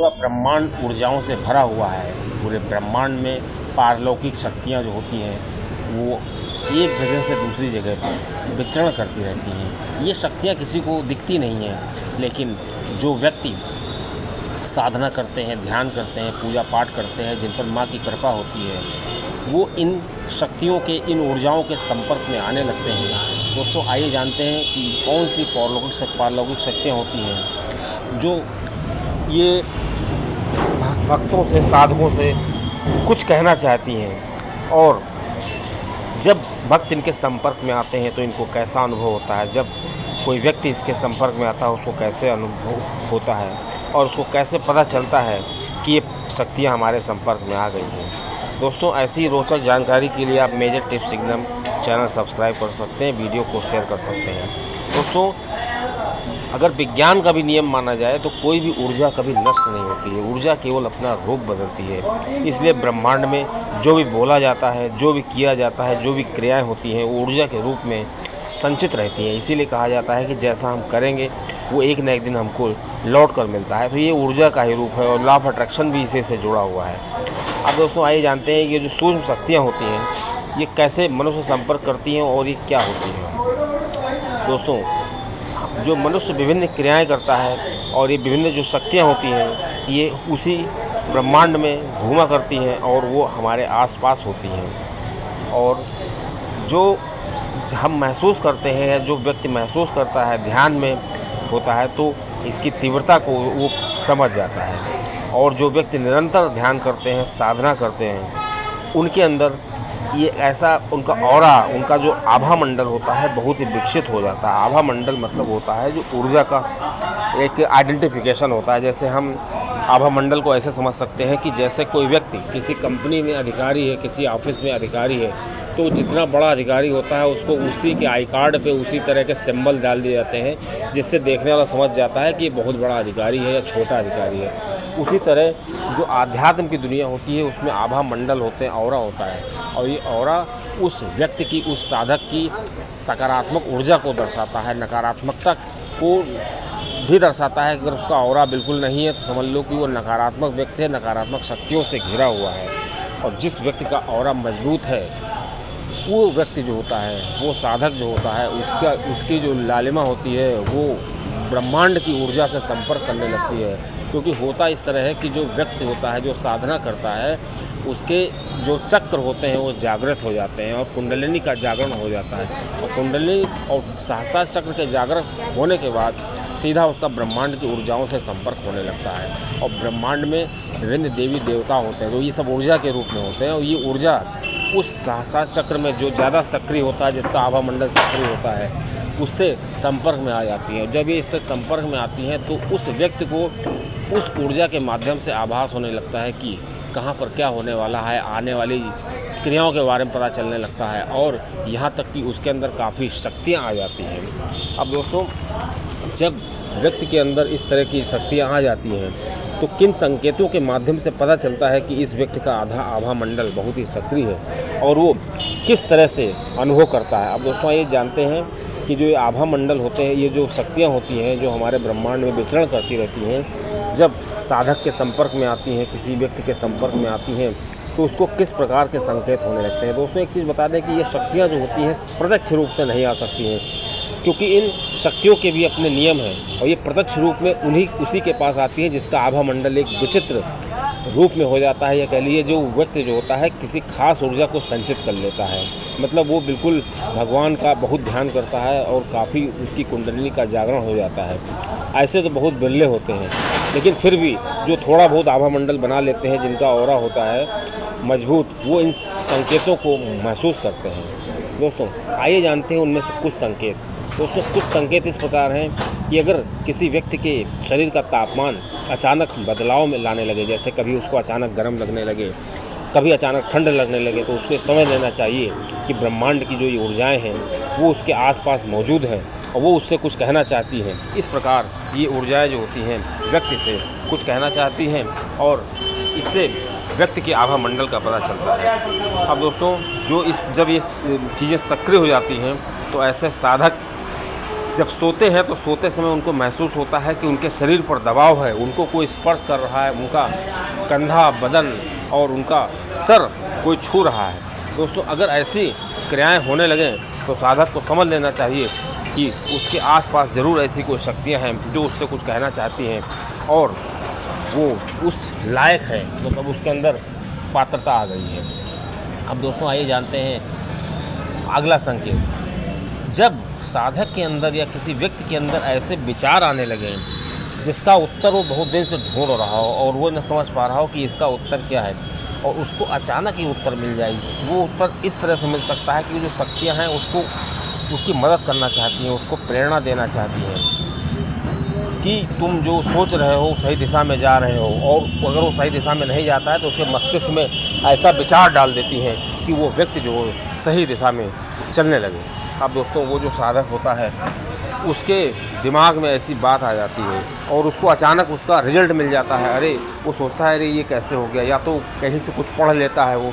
पूरा ब्रह्मांड ऊर्जाओं से भरा हुआ है। पूरे ब्रह्मांड में पारलौकिक शक्तियाँ जो होती हैं वो एक जगह से दूसरी जगह पर विचरण करती रहती हैं। ये शक्तियाँ किसी को दिखती नहीं हैं, लेकिन जो व्यक्ति साधना करते हैं, ध्यान करते हैं, पूजा पाठ करते हैं, जिन पर माँ की कृपा होती है, वो इन शक्तियों के, इन ऊर्जाओं के संपर्क में आने लगते हैं। दोस्तों आइए जानते हैं कि कौन सी पारलौकिक शक्तियाँ होती हैं जो ये भक्तों से, साधकों से कुछ कहना चाहती हैं, और जब भक्त इनके संपर्क में आते हैं तो इनको कैसा अनुभव होता है, जब कोई व्यक्ति इसके संपर्क में आता है उसको कैसे अनुभव होता है, और उसको कैसे पता चलता है कि ये शक्तियाँ हमारे संपर्क में आ गई हैं। दोस्तों ऐसी रोचक जानकारी के लिए आप मेजर टिप्स सिग्नम चैनल सब्सक्राइब कर सकते हैं, वीडियो को शेयर कर सकते हैं। दोस्तों अगर विज्ञान का भी नियम माना जाए तो कोई भी ऊर्जा कभी नष्ट नहीं होती है, ऊर्जा केवल अपना रूप बदलती है। इसलिए ब्रह्मांड में जो भी बोला जाता है, जो भी किया जाता है, जो भी क्रियाएं होती हैं वो ऊर्जा के रूप में संचित रहती हैं। इसीलिए कहा जाता है कि जैसा हम करेंगे वो एक न एक दिन हमको लौट कर मिलता है। तो ये ऊर्जा का ही रूप है और लॉ ऑफ अट्रैक्शन भी इसी से जुड़ा हुआ है। अब दोस्तों आइए जानते हैं कि जो सूक्ष्म शक्तियाँ होती हैं ये कैसे मनुष्य संपर्क करती हैं और ये क्या होती हैं। दोस्तों जो मनुष्य विभिन्न क्रियाएं करता है और ये विभिन्न जो शक्तियाँ होती हैं ये उसी ब्रह्मांड में घूमा करती हैं और वो हमारे आसपास होती हैं। और जो हम महसूस करते हैं, जो व्यक्ति महसूस करता है, ध्यान में होता है तो इसकी तीव्रता को वो समझ जाता है। और जो व्यक्ति निरंतर ध्यान करते हैं, साधना करते हैं, उनके अंदर ये ऐसा उनका ऑरा, उनका जो आभा मंडल होता है बहुत ही विकसित हो जाता है। आभा मंडल मतलब होता है जो ऊर्जा का एक आइडेंटिफिकेशन होता है। जैसे हम आभा मंडल को ऐसे समझ सकते हैं कि जैसे कोई व्यक्ति किसी कंपनी में अधिकारी है, किसी ऑफिस में अधिकारी है, तो जितना बड़ा अधिकारी होता है उसको उसी के आई कार्ड पे उसी तरह के सिंबल डाल दिए जाते हैं, जिससे देखने वाला समझ जाता है कि ये बहुत बड़ा अधिकारी है या छोटा अधिकारी है। उसी तरह जो आध्यात्म की दुनिया होती है उसमें आभा मंडल होते हैं, ऑरा होता है, और ये ऑरा उस व्यक्ति की, उस साधक की सकारात्मक ऊर्जा को दर्शाता है, नकारात्मकता को भी दर्शाता है। अगर उसका ऑरा बिल्कुल नहीं है तो समझ लो कि वो नकारात्मक व्यक्ति है, नकारात्मक शक्तियों से घिरा हुआ है। और जिस व्यक्ति का ऑरा मजबूत है वो व्यक्ति जो होता है, वो साधक जो होता है, उसकी जो लालिमा होती है वो ब्रह्मांड की ऊर्जा से संपर्क करने लगती है। क्योंकि होता इस तरह है कि जो व्यक्ति होता है, जो साधना करता है, उसके जो चक्र होते हैं वो जागृत हो जाते हैं और कुंडलिनी का जागरण हो जाता है। और कुंडलिनी और सहस्त्रार चक्र के जागरण होने के बाद सीधा उसका ब्रह्मांड की ऊर्जाओं से संपर्क होने लगता है। और ब्रह्मांड में विभिन्न देवी देवता होते हैं जो ये सब ऊर्जा के रूप में होते हैं, और ये ऊर्जा उस सहस्त्रार चक्र में जो ज़्यादा सक्रिय होता है, जिसका आभा मंडल सक्रिय होता है, उससे संपर्क में आ जाती हैं। जब ये इससे संपर्क में आती हैं तो उस व्यक्ति को उस ऊर्जा के माध्यम से आभास होने लगता है कि कहाँ पर क्या होने वाला है, आने वाली क्रियाओं के बारे में पता चलने लगता है, और यहाँ तक कि उसके अंदर काफ़ी शक्तियाँ आ जाती हैं। अब दोस्तों जब व्यक्ति के अंदर इस तरह की शक्तियाँ आ जाती हैं तो किन संकेतों के माध्यम से पता चलता है कि इस व्यक्ति का आभा मंडल बहुत ही सक्रिय है और वो किस तरह से अनुभव करता है। अब दोस्तों ये जानते हैं कि जो ये आभा मंडल होते हैं, ये जो शक्तियाँ होती हैं जो हमारे ब्रह्मांड में विचरण करती रहती हैं, जब साधक के संपर्क में आती हैं, किसी व्यक्ति के संपर्क में आती हैं तो उसको किस प्रकार के संकेत होने लगते हैं। दोस्तों एक चीज़ बता दें कि ये शक्तियाँ जो होती हैं प्रत्यक्ष रूप से नहीं आ सकती हैं, क्योंकि इन शक्तियों के भी अपने नियम हैं, और ये प्रत्यक्ष रूप में उसी के पास आती है जिसका आभा मंडल एक विचित्र रूप में हो जाता है, या कह लीजिए जो व्यक्ति जो होता है किसी खास ऊर्जा को संचित कर लेता है। मतलब वो बिल्कुल भगवान का बहुत ध्यान करता है और काफ़ी उसकी कुंडलिनी का जागरण हो जाता है। ऐसे तो बहुत बिरले होते हैं, लेकिन फिर भी जो थोड़ा बहुत आभा मंडल बना लेते हैं, जिनका ऑरा होता है मजबूत, वो इन संकेतों को महसूस करते हैं। दोस्तों आइए जानते हैं उनमें से कुछ संकेत। दोस्तों कुछ संकेत इस प्रकार हैं कि अगर किसी व्यक्ति के शरीर का तापमान अचानक बदलाव में लाने लगे, जैसे कभी उसको अचानक गर्म लगने लगे, कभी अचानक ठंड लगने लगे, तो उसको समझ लेना चाहिए कि ब्रह्मांड की जो ये ऊर्जाएं हैं वो उसके आसपास मौजूद हैं और वो उससे कुछ कहना चाहती हैं। इस प्रकार ये ऊर्जाएं जो होती हैं व्यक्ति से कुछ कहना चाहती हैं और इससे व्यक्ति के आभा मंडल का पता चलता है। अब दोस्तों जब ये चीज़ें सक्रिय हो जाती हैं तो ऐसे साधक जब सोते हैं तो सोते समय उनको महसूस होता है कि उनके शरीर पर दबाव है, उनको कोई स्पर्श कर रहा है, उनका कंधा, बदन और उनका सर कोई छू रहा है। दोस्तों, अगर ऐसी क्रियाएं होने लगें तो साधक को समझ लेना चाहिए कि उसके आसपास ज़रूर ऐसी कोई शक्तियां हैं जो उससे कुछ कहना चाहती हैं और वो उस लायक है, मतलब उसके अंदर पात्रता आ गई है। अब दोस्तों आइए जानते हैं अगला संकेत। जब साधक के अंदर या किसी व्यक्ति के अंदर ऐसे विचार आने लगे जिसका उत्तर वो बहुत दिन से ढूंढ रहा हो और वो न समझ पा रहा हो कि इसका उत्तर क्या है, और उसको अचानक ही उत्तर मिल जाएगी। वो उत्तर इस तरह से मिल सकता है कि जो शक्तियाँ हैं उसको उसकी मदद करना चाहती हैं, उसको प्रेरणा देना चाहती हैं कि तुम जो सोच रहे हो सही दिशा में जा रहे हो, और अगर वो सही दिशा में नहीं जाता है तो उसके मस्तिष्क में ऐसा विचार डाल देती हैं कि वो व्यक्ति जो सही दिशा में चलने लगे। अब दोस्तों, वो जो साधक होता है उसके दिमाग में ऐसी बात आ जाती है और उसको अचानक उसका रिजल्ट मिल जाता है। अरे, वो सोचता है अरे ये कैसे हो गया, या तो कहीं से कुछ पढ़ लेता है वो,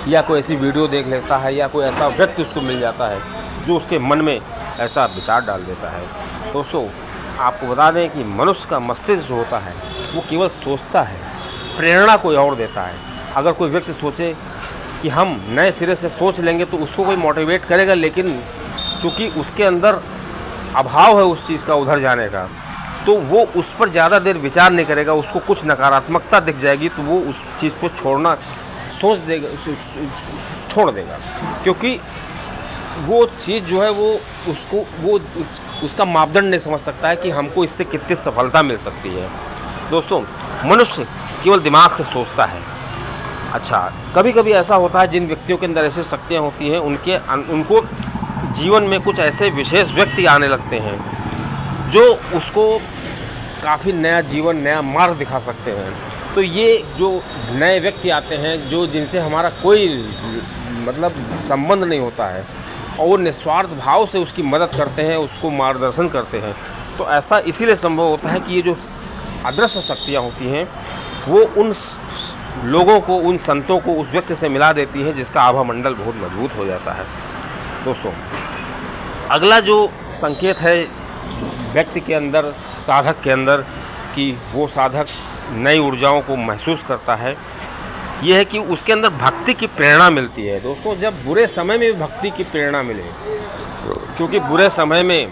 या कोई ऐसी वीडियो देख लेता है, या कोई ऐसा व्यक्ति उसको मिल जाता है जो उसके मन में ऐसा विचार डाल देता है। दोस्तों, आपको बता दें कि मनुष्य का मस्तिष्क जो होता है वो केवल सोचता है, प्रेरणा कोई और देता है। अगर कोई व्यक्ति सोचे कि हम नए सिरे से सोच लेंगे तो उसको कोई मोटिवेट करेगा, लेकिन चूँकि उसके अंदर अभाव है उस चीज़ का उधर जाने का, तो वो उस पर ज़्यादा देर विचार नहीं करेगा। उसको कुछ नकारात्मकता दिख जाएगी तो वो उस चीज़ को छोड़ना छोड़ देगा, क्योंकि वो चीज़ जो है वो उसका मापदंड नहीं समझ सकता है कि हमको इससे कितनी सफलता मिल सकती है। दोस्तों, मनुष्य केवल दिमाग से सोचता है। अच्छा, कभी कभी ऐसा होता है जिन व्यक्तियों के अंदर ऐसी शक्तियाँ होती हैं उनको जीवन में कुछ ऐसे विशेष व्यक्ति आने लगते हैं जो उसको काफ़ी नया जीवन, नया मार्ग दिखा सकते हैं। तो ये जो नए व्यक्ति आते हैं जो जिनसे हमारा कोई मतलब संबंध नहीं होता है और वो निस्वार्थ भाव से उसकी मदद करते हैं, उसको मार्गदर्शन करते हैं, तो ऐसा इसीलिए संभव होता है कि ये जो अदृश्य शक्तियाँ होती हैं वो उन लोगों को, उन संतों को उस व्यक्ति से मिला देती हैं जिसका आभा मंडल बहुत मजबूत हो जाता है। दोस्तों, अगला जो संकेत है व्यक्ति के अंदर, साधक के अंदर, कि वो साधक नई ऊर्जाओं को महसूस करता है, ये है कि उसके अंदर भक्ति की प्रेरणा मिलती है। दोस्तों, जब बुरे समय में भी भक्ति की प्रेरणा मिले, क्योंकि बुरे समय में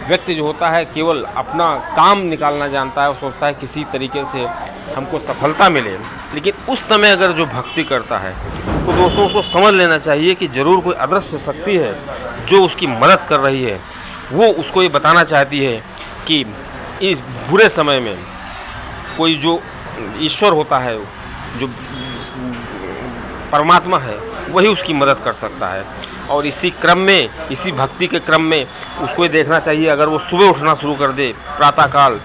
व्यक्ति जो होता है केवल अपना काम निकालना जानता है, वो सोचता है किसी तरीके से हमको सफलता मिले, लेकिन उस समय अगर जो भक्ति करता है तो दोस्तों उसको समझ लेना चाहिए कि ज़रूर कोई अदृश्य शक्ति है जो उसकी मदद कर रही है। वो उसको ये बताना चाहती है कि इस बुरे समय में कोई जो ईश्वर होता है, जो परमात्मा है, वही उसकी मदद कर सकता है। और इसी क्रम में, इसी भक्ति के क्रम में उसको ये देखना चाहिए, अगर वो सुबह उठना शुरू कर दे, प्रातःकाल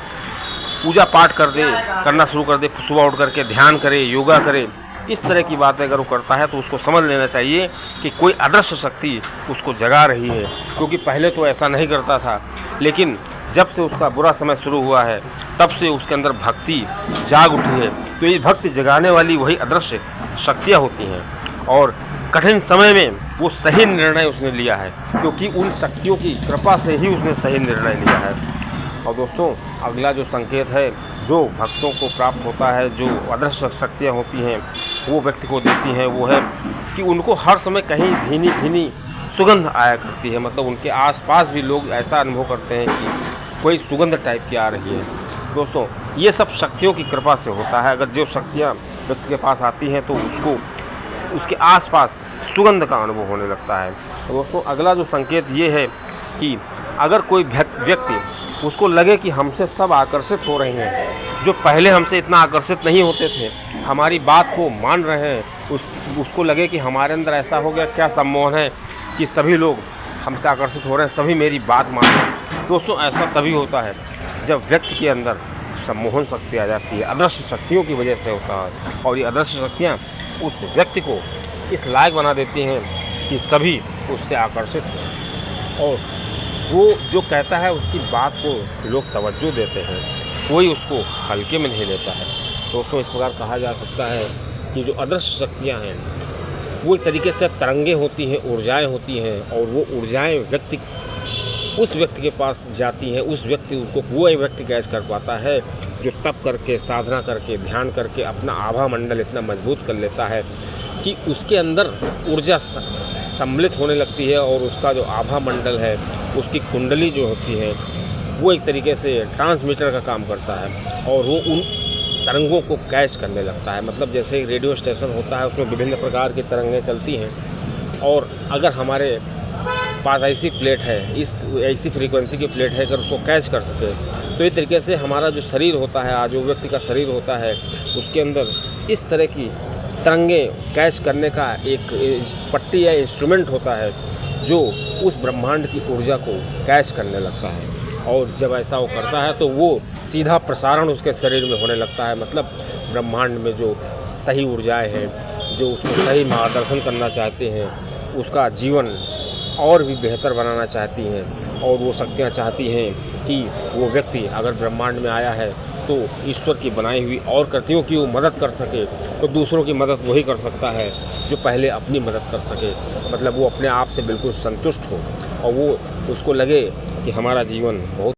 पूजा पाठ करना शुरू कर दे, सुबह उठ करके ध्यान करे, योगा करे, इस तरह की बातें अगर वो करता है तो उसको समझ लेना चाहिए कि कोई अदृश्य शक्ति उसको जगा रही है। क्योंकि पहले तो ऐसा नहीं करता था, लेकिन जब से उसका बुरा समय शुरू हुआ है तब से उसके अंदर भक्ति जाग उठी है। तो ये भक्ति जगाने वाली वही अदृश्य शक्तियाँ होती हैं, और कठिन समय में वो सही निर्णय उसने लिया है, क्योंकि उन शक्तियों की कृपा से ही उसने सही निर्णय लिया है। और दोस्तों, अगला जो संकेत है जो भक्तों को प्राप्त होता है, जो अदृश्य शक्तियाँ होती हैं वो व्यक्ति को देती हैं, वो है कि उनको हर समय कहीं भीनी भीनी सुगंध आया करती है। मतलब उनके आसपास भी लोग ऐसा अनुभव करते हैं कि कोई सुगंध टाइप की आ रही है। दोस्तों, ये सब शक्तियों की कृपा से होता है। अगर जो शक्तियाँ व्यक्ति के पास आती हैं तो उसको उसके आसपास सुगंध का अनुभव होने लगता है। तो दोस्तों, अगला जो संकेत ये है कि अगर कोई व्यक्ति उसको लगे कि हमसे सब आकर्षित हो रहे हैं, जो पहले हमसे इतना आकर्षित नहीं होते थे, हमारी बात को मान रहे हैं, उसको लगे कि हमारे अंदर ऐसा हो गया क्या सम्मोहन है कि सभी लोग हमसे आकर्षित हो रहे हैं, सभी मेरी बात मान रहे हैं। दोस्तों, ऐसा तभी होता है जब व्यक्ति के अंदर सम्मोहन शक्ति आ जाती है, अदृश्य शक्तियों की वजह से होता है। और ये अदृश्य शक्तियाँ उस व्यक्ति को इस लायक बना देती हैं कि सभी उससे आकर्षित हों, और वो जो कहता है उसकी बात को लोग तवज्जो देते हैं, कोई उसको हल्के में नहीं लेता है। दोस्तों, इस प्रकार कहा जा सकता है कि जो अदृश्य शक्तियाँ हैं वो एक तरीके से तरंगे होती हैं, ऊर्जाएं होती हैं, और वो ऊर्जाएं व्यक्ति उस व्यक्ति के पास जाती हैं, उस व्यक्ति को वो व्यक्ति कैच कर पाता है जो तप करके, साधना करके, ध्यान करके अपना आभा मंडल इतना मजबूत कर लेता है कि उसके अंदर ऊर्जा सम्मिलित होने लगती है और उसका जो आभा मंडल है, उसकी कुंडली जो होती है, वो एक तरीके से ट्रांसमीटर का काम करता है और वो उन तरंगों को कैच करने लगता है। मतलब जैसे एक रेडियो स्टेशन होता है, उसमें विभिन्न प्रकार की तरंगें चलती हैं और अगर हमारे पास ऐसी प्लेट है, ऐसी फ्रीक्वेंसी की प्लेट है, अगर उसको कैच कर सके तो इस तरीके से हमारा जो शरीर होता है, आज जो व्यक्ति का शरीर होता है, उसके अंदर इस तरह की तरंगें कैच करने का एक पट्टी या इंस्ट्रूमेंट होता है जो उस ब्रह्मांड की ऊर्जा को कैच करने लगता है। और जब ऐसा वो करता है तो वो सीधा प्रसारण उसके शरीर में होने लगता है। मतलब ब्रह्मांड में जो सही ऊर्जाएं हैं, जो उसको सही मार्गदर्शन करना चाहते हैं, उसका जीवन और भी बेहतर बनाना चाहती हैं और वो शक्तियाँ चाहती हैं कि वो व्यक्ति अगर ब्रह्मांड में आया है तो ईश्वर की बनाई हुई और कृतियों की वो मदद कर सके, तो दूसरों की मदद वही कर सकता है जो पहले अपनी मदद कर सके। मतलब वो अपने आप से बिल्कुल संतुष्ट हो और वो उसको लगे कि हमारा जीवन बहुत